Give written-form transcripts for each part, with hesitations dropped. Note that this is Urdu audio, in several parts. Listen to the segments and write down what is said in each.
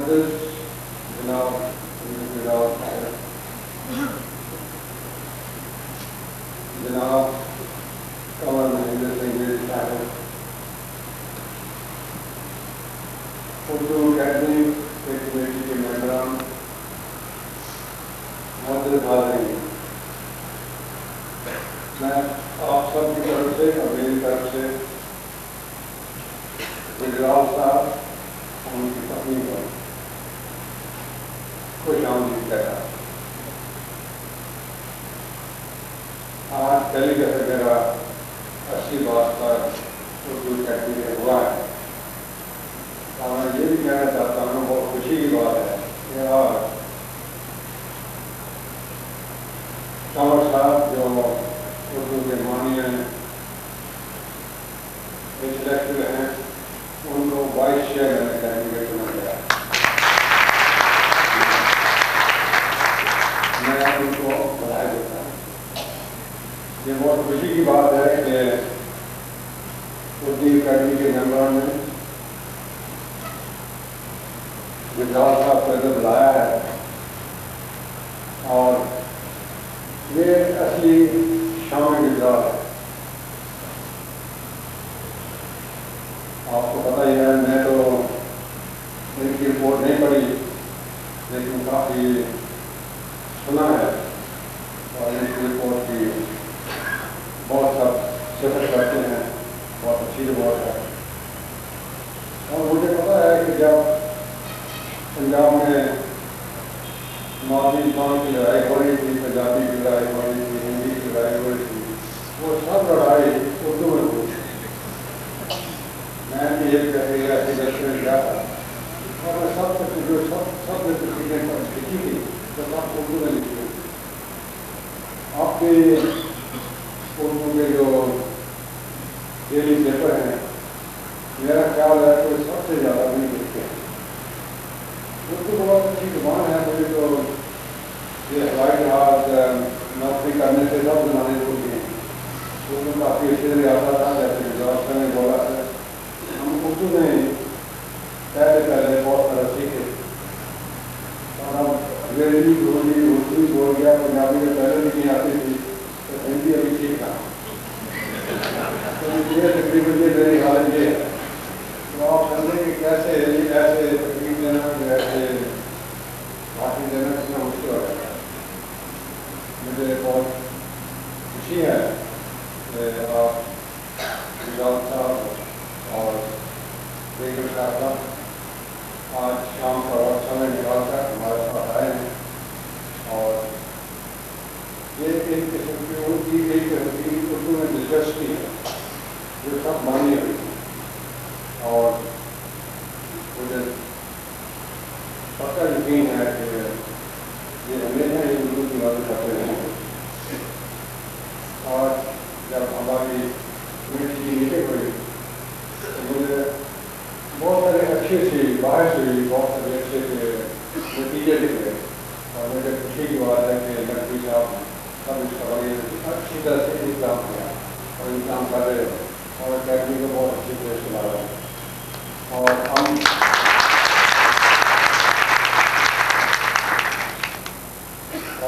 معزز جناب جناب کنور مہندر سنگھ صاحب، اردو اکیڈمی کے کمیٹی کے ممبران، معزز حاضرین، میں آپ سب کی طرف سے اور میری طرف سے گجرال صاحب اور ان کی پتنی کو خوش آمدید کہتا ہوں۔ آج پہلی دفعہ میرا 80 واسطہ اردو اکیڈمی میں ہوا ہے، اور میں یہ بھی کہنا چاہتا ہوں، بہت خوشی کی بات ہے کہ آج کنور صاحب جو اردو کے مانی ہیں، انٹلیکچوئل ہیں، ان کو وائس چیئرمین اکیڈمی میں چنا گیا۔ میں ان کو بدھائی دیتا ہوں۔ یہ بہت خوشی کی بات ہے کہ اردو اکیڈمی کے ممبران نے گجرال صاحب کو ادھر بلایا ہے، اور یہ اصلی شام گجرال ہے۔ آپ کو پتہ ہی ہے، میں تو ان کی رپورٹ نہیں پڑھی، لیکن کافی سنا ہے، اور ان کی رپورٹ کی بہت سب صفت کرتے ہیں، بہت اچھی رپورٹ ہے۔ اور مجھے پتہ ہے کہ جب پنجاب میں ماضی خان کی لڑائی ہو رہی تھی، پنجابی کی لڑائی ہو رہی تھی، ہندی کی لڑائی ہو رہی تھی، وہ سب لڑائی اردو میں ہوئی تھی۔ میں بھی ایک دفعہ ایسی جگہ میں گیا تھا، اور میں سب نے تصویریں لکھی تھی تو سب اردو میں لکھی تھی۔ آپ کے اردو کے جو ڈیلی پیپر ہیں، میرا خیال ہے کہ سب سے زیادہ نہیں لکھتے ہیں۔ اردو بہت اچھی زبان ہے، مجھے تو یہ ہوائی جہاز نوکری کرنے سے سب زمانے ہوتی ہیں، اردو کافی اچھے سے آتا تھا، جیسے گجرات نے بولا ہے۔ ہم اردو میں پہلے بہت سارا سیکھے، اور ہم انگریزی اردو بول گیا، پنجابی میں پہلے بھی نہیں آتی تھی، تو ہندی ابھی سیکھا۔ تو یہ تقریباً یہ میری حالت یہ ہے۔ تو آپ سمجھیں کہ کیسے ایسے تقریب دینا، ایسے بھاشن دینا کتنا مشکل ہو جاتا ہے۔ مجھے بہت خوشی ہے کہ آپ گجرال صاحب اور بیگم صاحبہ آج شام کا وقت سمے نکال کر ہمارے ساتھ آئے ہیں، اور یہ ایک قسم کی ان کی ایک اردو میں دلچسپی ہے جو سب مانی ہوئی ہے۔ اور مجھے پکا یقین ہے کہ یہ ہمیشہ ہی اردو کی مدد کرتے رہے ہیں۔ اور جب ہماری کمیٹی کی میٹنگ ہوئی تو مجھے بہت سارے اچھی بحث ہوئی، بہت سارے اچھے نتیجے نکلے، اور مجھے خوشی کی بات ہے کہ نقوی صاحب سب اس کا بڑی اچھی طرح سے انتظام کیا اور انتظام کر رہے ہیں، اور اکیڈمی کو بہت اچھی طرح سے چلا رہے ہیں۔ اور ہم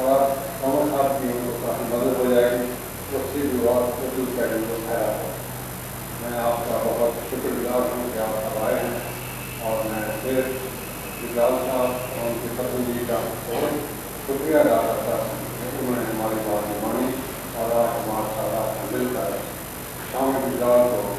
اور کنور صاحب کی ان کو کافی مدد ہو جائے گی، اس سے بھی بات اردو اکیڈمی کو پھیلا ہے۔ میں آپ کا بہت شکر گزار ہوں کہ آپ سب آئے ہیں، اور میں پھر گجرال صاحب اور ان کی پتنی جی کا بہت شکریہ ادا کرتا ہوں کہ انہوں نے ہماری بات مانی، اور آج ہمارے ساتھ مل کر شام گجرال کو